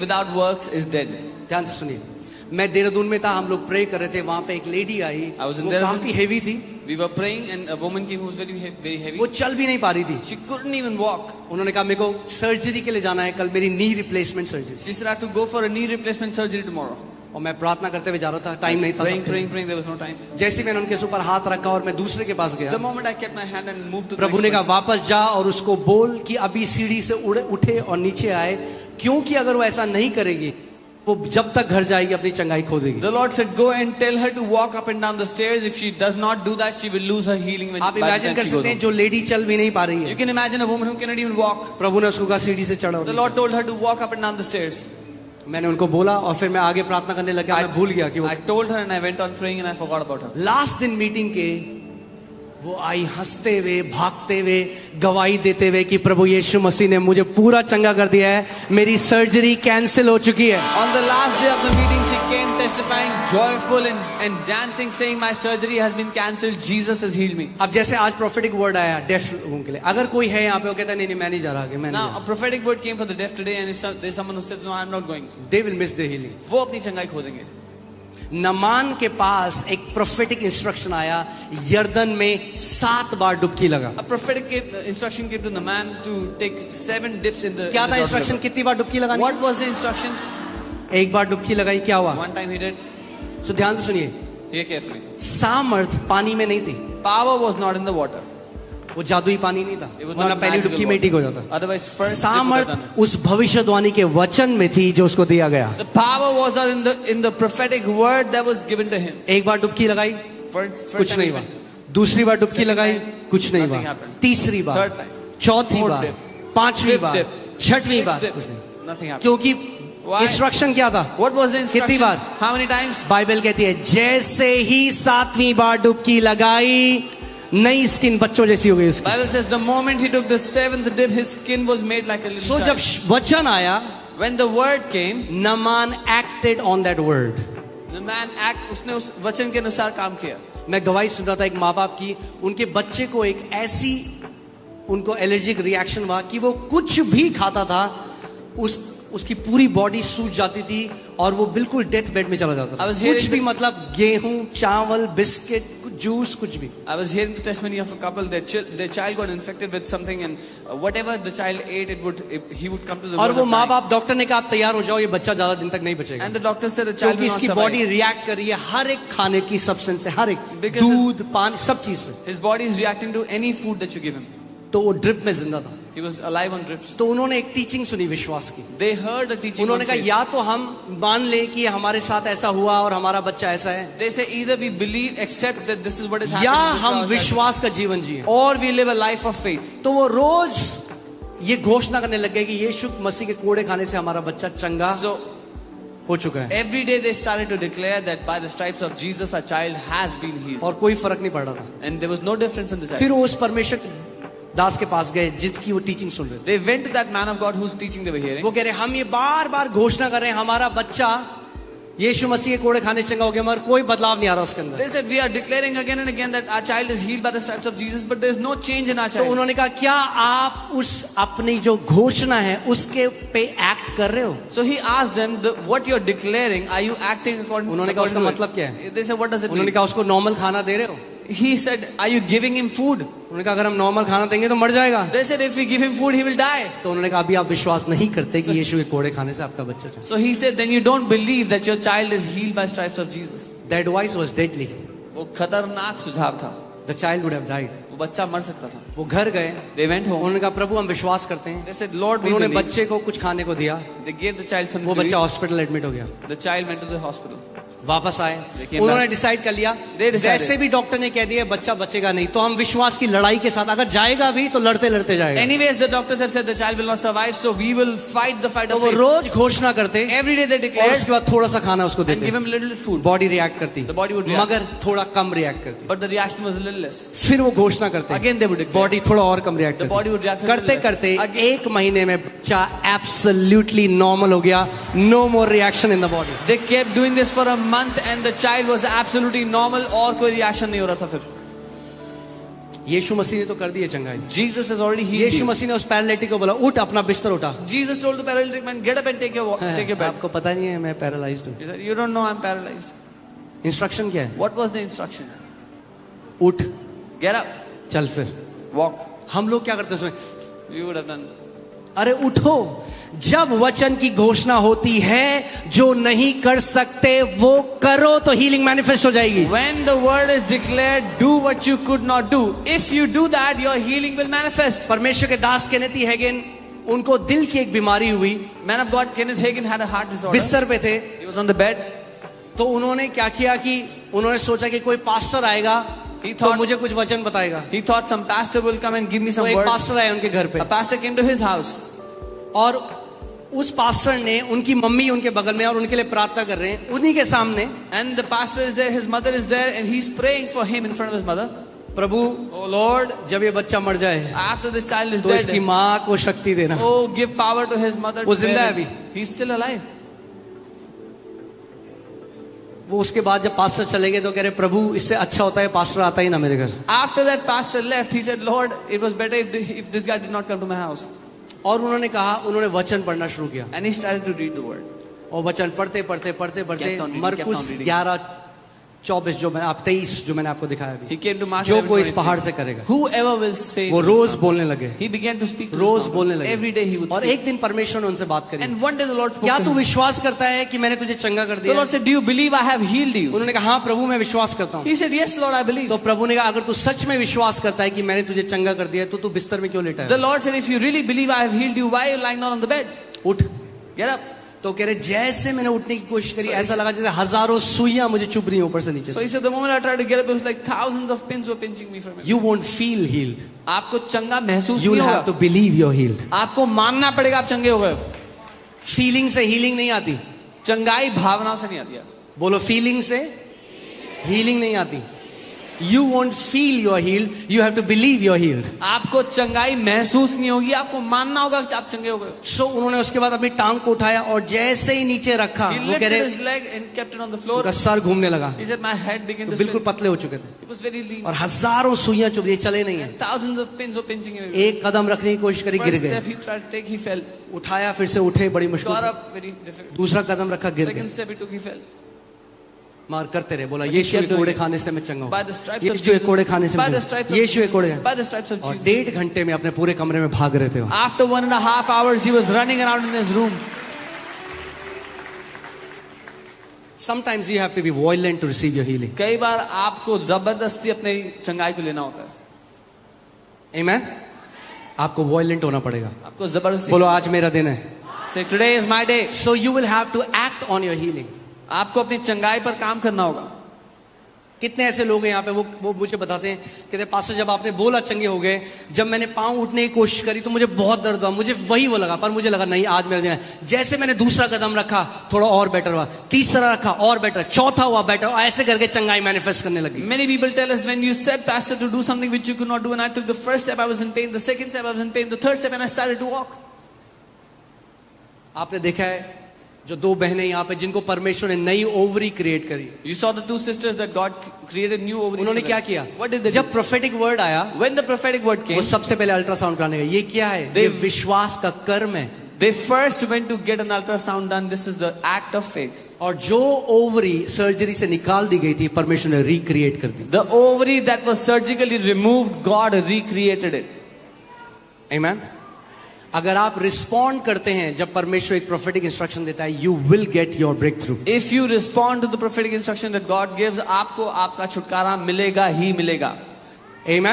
without works is dead. ध्यान से सुनिए, मैं देहरादून में था, हम लोग प्रे कर रहे थे, वहां पे एक lady I, I was in वो Dehradun. काफी हेवी थी, We were praying and a woman came who was very heavy. वो चल भी नहीं पा रही थी. She couldn't even walk. उन्होंने कहा मेरे को सर्जरी के लिए जाना है कल, मेरी knee replacement surgery. She said I have to go for a knee replacement surgery tomorrow. और मैं प्रार्थना करते हुए जा रहा था, टाइम नहीं था. Praying, there was no time. जैसे मैंने उनके ऊपर हाथ रखा और मैं दूसरे के पास The गया, moment I kept my hand and moved to the प्रभु ने next कहा person, वापस जा और उसको बोल कि अभी सीढ़ी से उठे और नीचे आए, क्योंकि अगर वो ऐसा नहीं करेगी वो जब तक घर जाएगी अपनी चंगाई खो देगी. the Lord said, go and tell her to walk up and down the stairs. If she does not do that, she will lose her healing when आप by the इमेजिन time कर she goes सकते हैं home. जो lady चल भी नहीं पा रही You है, can imagine a woman who cannot even walk. प्रभु ने उसको कहा सीढ़ी से चढ़ो. The Lord told her to walk up and down the stairs. मैंने उनको बोला और फिर मैं आगे प्रार्थना करने लगा. मैं भूल गया कि वो I told her and I went on praying and I forgot about her. Last दिन मीटिंग के वो आई हंसते हुए, भागते हुए, गवाही देते हुए कि प्रभु यीशु मसीह ने मुझे पूरा चंगा कर दिया है, मेरी सर्जरी कैंसिल हो चुकी है. On the last day of the meeting, she came testifying, joyful and dancing, saying, my surgery has been cancelled. Jesus has healed me. अब जैसे आज प्रोफेटिक वर्ड आया डेफ लोगों के लिए, अगर कोई है यहाँ पे वो कहता है नहीं मैं नहीं जा रहा आगे, मैं Now, नहीं a prophetic word came for the deaf today, and if there's someone who says, no, I'm not going, they will miss the healing. वो अपनी चंगाई खो देंगे. नमान के पास एक प्रोफेटिक इंस्ट्रक्शन आया, यर्दन में 7 बार डुबकी लगा. A prophetic instruction came to the man to take 7 dips in the. क्या in था the इंस्ट्रक्शन, river. कितनी बार डुबकी लगानी? What was the instruction? एक बार डुबकी लगाई, क्या हुआ? One time he did. सो ध्यान से सुनिए, Hear carefully. सामर्थ पानी में नहीं थी, Power was not in the water. वो जादुई पानी नहीं था, It was वरना not पहली magical डुबकी में ही ठीक हो जाता. water. Otherwise, first dip would have सामर्थ done it. उस भविष्यवाणी के वचन में थी जो उसको दिया गया. The power was in the prophetic word that was given to him. एक बार डुबकी लगाई, First कुछ time नहीं he हुआ. went. दूसरी बार डुबकी Second लगाई, time, कुछ नहीं nothing हुआ. happened. तीसरी बार, Third time. चौथी Fourth बार, dip. पांचवी Fifth बार, dip. छठवीं Sixth बार, dip. कुछ नहीं. Nothing happened. क्योंकि Why? इंस्ट्रक्शन क्या था? What was the instruction? कितनी बार? How many times? बाइबल कहती है जैसे ही 7वीं बार डुबकी लगाई, नई स्किन बच्चों जैसी हो गई उसकी. Bible says the moment he took the 7th dip, his skin was made like a little सो जब child. वचन आया, When the word came, नमान acted on that word. the man उसने उस वचन के अनुसार काम किया. मैं गवाही सुन रहा था एक माँ बाप की, उनके बच्चे को एक ऐसी उनको एलर्जिक रिएक्शन हुआ कि वो कुछ भी खाता था उसकी पूरी बॉडी सूज जाती थी और वो बिल्कुल डेथ बेड में चला जाता था. कुछ भी, मतलब गेहूं, चावल, बिस्किट, जूस, कुछ भी. I was hearing the testimony of a couple. Their child got infected with something, and whatever the child ate, he would come to the. और वो माँ बाप, डॉक्टर ने कहा आप तैयार हो जाओ, ये बच्चा ज्यादा दिन तक नहीं बचेगा. And the doctor said the child क्योंकि will not इसकी survive. बॉडी रिएक्ट कर रही है हर एक खाने की सब्सटेंस से, हर एक Because दूध, पानी, सब चीज से. His body is reacting to any food that you give him. तो वो ड्रिप में जिंदा था. He was alive on drips. तो उन्होंने एक टीचिंग सुनी विश्वास की. They heard the teaching. उन्होंने on कहा faith. या तो हम मान ले कि हमारे साथ ऐसा हुआ और हमारा बच्चा ऐसा है, They say either we believe, accept that this is what is या happening, this is हम our life, विश्वास का जीवन जिए. or we live a life of faith. तो वो रोज ये घोषणा करने लग गए कि यीशु मसीह के कोड़े खाने से हमारा बच्चा चंगा So हो चुका है. every day they started to declare that by the stripes of Jesus, our child has been healed, और कोई फर्क नहीं पड़ रहा था. and there was no difference in the child. फिर वो उस परमेश्वर दास के पास गए जिसकी वो टीचिंग सुन रहे थे. They went to that man of God whose teaching they were hearing. वो कह रहे हम ये बार बार घोषणा कर रहे हैं हमारा बच्चा यीशु मसीह के कोड़े खाने चंगा हो गया, मगर कोई बदलाव नहीं आ रहा उसके अंदर. They said we are declaring again and again that our child is healed by the stripes of Jesus, but there is no change in our तो child. उन्होंने कहा क्या आप उस अपनी जो घोषणा है उसके पे एक्ट कर रहे हो? So he asked them, what you are declaring, are you acting according? उन्होंने कहा उसका according to मतलब it? क्या है? They said, what does it उन्होंने mean? कहा उसको नॉर्मल खाना दे रहे हो? He said, are you giving him food? उन्होंने कहा अगर हम नॉर्मल खाना देंगे तो मर जाएगा. They said, if we give him food, he will die. तो उन्होंने कहा अभी आप विश्वास नहीं करते कि यीशु के कोड़े खाने से आपका बच्चा चंगा. So he said, then you don't believe that your child is healed by stripes of Jesus. The advice was deadly. वो खतरनाक सुझाव था. The child would have died. वो बच्चा मर सकता था. वो घर गए, They went home. उन्होंने कहा प्रभु हम विश्वास करते हैं. They said, Lord, we उन्होंने believe. बच्चे को कुछ खाने को दिया, They gave the child something वो to बच्चा eat. हॉस्पिटल एडमिट हो गया. The child went to the hospital. वापस आए, They came उन्होंने back. डिसाइड कर लिया They decided. जैसे भी डॉक्टर ने कह दिया बच्चा बचेगा नहीं, तो हम विश्वास की लड़ाई के साथ अगर जाएगा भी तो लड़ते लड़ते जाएगा. Anyways, the doctors have said the child will not survive, so we will fight the fight तो of वो faith. रोज घोषणा करते Every day they और declared उसके बाद थोड़ा सा खाना उसको and देते, give him little food, body react करती, The body would react. मगर थोड़ा कम रिएक्ट करती. but the reaction was a little less. फिर वो घोषणा करते, Again they would declare. Body थोड़ा और कम react The body would react करती. a little करते less. करते Again. 1 महीने में बच्चा एब्सोल्युटली नॉर्मल हो गया. No more reaction in the body. They kept doing this for a month and the child was absolutely normal और कोई reaction नहीं हो रहा था. फिर यीशु मसीह ने तो कर दी है चंगाई। Jesus has already healed Yeshu you. मसीह ने उस पैरालिटिक को बोला उठ अपना बिस्तर उठा। Jesus told the paralytic man, get up and take your bed. आपको पता नहीं है मैं पैरालाइज्ड हूँ। He said, you don't know I'm paralyzed. Instruction क्या है? What was the instruction? उठ, Get up, चल फिर। walk. हम लोग क्या करते हैं उसमें? You would have done. अरे उठो, जब वचन की घोषणा होती है जो नहीं कर सकते वो करो तो हीलिंग मैनिफेस्ट हो जाएगी। When the word is declared, do what you could not do. If you do that, your healing will manifest. परमेश्वर के दास केनेथ हैगन, उनको दिल की एक बीमारी हुई। Man of God Kenneth Hagin had a heart disorder. बिस्तर पे थे, He was on the bed. तो उन्होंने क्या किया कि उन्होंने सोचा कि कोई पास्टर आएगा He तो thought- मुझे कुछ वचन बताएगा। He thought some pastor will come and give me तो some एक words. पास्टर आए उनके घर पे, A pastor came to his house. और उस पास्टर ने, उनकी मम्मी उनके बगल में और उनके लिए प्रार्थना कर रहे हैं उन्हीं के सामने। And the pastor is there, his mother is there, and he's praying for him in front of his mother. Prabhu, Oh Lord, जब ये बच्चा मर जाए after this child is तो इसकी dead, माँ को शक्ति देना। oh, give power to his mother. वो to जिंदा है bear अभी। him. He's still alive. वो उसके बाद जब पास्टर चले गए तो कह रहे प्रभु इससे अच्छा होता है पास्टर आता ही ना मेरे घर। After that pastor left, he said, Lord, it was better if this guy did not come to my house. और उन्होंने कहा, उन्होंने वचन पढ़ना शुरू किया And he started to read the word. और वचन पढ़ते पढ़ते पढ़ते पढ़ते Kept on reading, मरकुस kept on reading. 11:24 जो मैंने 23 जो मैंने आपको दिखाया He अभी, came to Mark जो कोई इस 11:23. पहाड़ से करेगा Whoever will say वो to रोज this बोलने लगे, mountain. He began to speak to rose this mountain. बोलने लगे। Every day he would और speak. एक दिन परमेश्वर ने उनसे बात करी, And one day the Lord spoke क्या to तू him. विश्वास करता है कि मैंने तुझे चंगा कर The दिया? Lord said, do you believe I have healed you? उन्होंने कहा हाँ प्रभु मैं विश्वास करता हूँ। He said, yes Lord, I believe. तो प्रभु ने कहा अगर तू सच में विश्वास करता है कि मैंने तुझे चंगा कर दिया तो तू बिस्तर में क्यों लेटा The है? Lord said, if you really believe I have healed you, why are you lying down on the bed? उठ। Get up. तो कह रहे जैसे मैंने उठने की कोशिश करी ऐसा लगा जैसे हजारों सुइयां मुझे चुभ रही हैं ऊपर से नीचे। So he said, the moment I tried to get up, it was like thousands of pins were pinching me from it. You won't feel healed. आपको चंगा महसूस You नहीं will have to होगा. believe you're healed. आपको मानना पड़ेगा आप चंगे हो गए. फीलिंग से हीलिंग नहीं आती। चंगाई भावनाओं से नहीं आती है. बोलो फीलिंग से हीलिंग नहीं आती। You won't feel you're healed. You have to believe you're healed. आपको चंगाई महसूस नहीं होगी, आपको मानना होगा कि आप चंगे हो गए. So उन्होंने उसके बाद अपनी टांग को उठाया और जैसे ही नीचे रखा He वो कह lifted रहे his leg and kept it on the floor. उनका सर घूमने लगा, He said, my head began तो to बिल्कुल spin. पतले हो चुके थे It was very lean. और हजारों सुइयां चुभ रही, चले नहीं है। Thousands of pins were pinching him. एक कदम रखने की कोशिश करी, गिर First step गए। he tried to take, he fell. उठाया फिर से उठे, बड़ी मुश्किल Got से। up, very difficult. दूसरा कदम रखा, गिर गए। Second step he took, he fell. मार करते रहे, बोला But he यीशु के kept doing कोड़े it. खाने से मैं चंगा By the हूँ, stripes of यीशु के Jesus. कोड़े खाने से By मैं the चंगा stripes हूँ, of यीशु के Jesus. कोड़े। By the stripes of और Jesus. 1.5 घंटे में अपने पूरे कमरे में भाग रहे थे वो। After 1.5 hours, he was running around in his room. Sometimes you have to be violent to receive your healing. कई बार आपको जबरदस्ती अपने चंगाई को लेना होता है. Amen? आपको violent होना पड़ेगा। आपको जबरदस्ती. बोलो आज मेरा दिन है। Say, today is my day. So you will have to act on your healing. आपको अपनी चंगाई पर काम करना होगा. कितने ऐसे लोग हैं यहाँ पे, वो मुझे बताते हैं, कहते पास्टर जब आपने बोला चंगे हो गए, जब मैंने पाँव उठने की कोशिश करी तो मुझे बहुत दर्द हुआ, मुझे वही वो लगा, पर मुझे लगा नहीं आज मेरा दिन है। जैसे मैंने दूसरा कदम रखा थोड़ा और बेटर हुआ, तीसरा रखा और बेटर, चौथा हुआ बेटर, ऐसे करके चंगाई मैनिफेस्ट करने लगी। Many people tell us when you said, Pastor, to do something which you could not do, and I took the first step, I was in pain. The second step, I was in pain. The third step, and I started to walk. आपने देखा है जो दो बहनें यहाँ पे जिनको परमेश्वर ने नई ओवरी क्रिएट करी, You saw the two sisters that God created new ovaries. उन्होंने for क्या them. किया? What did they do? जब प्रोफेटिक वर्ड आया When the prophetic word वो came, सबसे पहले अल्ट्रासाउंड कराने गए। ये क्या है? They- ये विश्वास का कर्म है। they first went to get an ultrasound done. This is the act of faith. और जो ओवरी सर्जरी से निकाल दी गई थी परमेश्वर ने रिक्रिएट कर दी। The ovary that was surgically removed, God recreated it. Amen? अगर आप रिस्पॉन्ड करते हैं जब परमेश्वर एक प्रोफेटिक इंस्ट्रक्शन देता है, you will get your breakthrough. If you respond to the prophetic instruction that God gives, आपको आपका छुटकारा मिलेगा ही मिलेगा. Amen?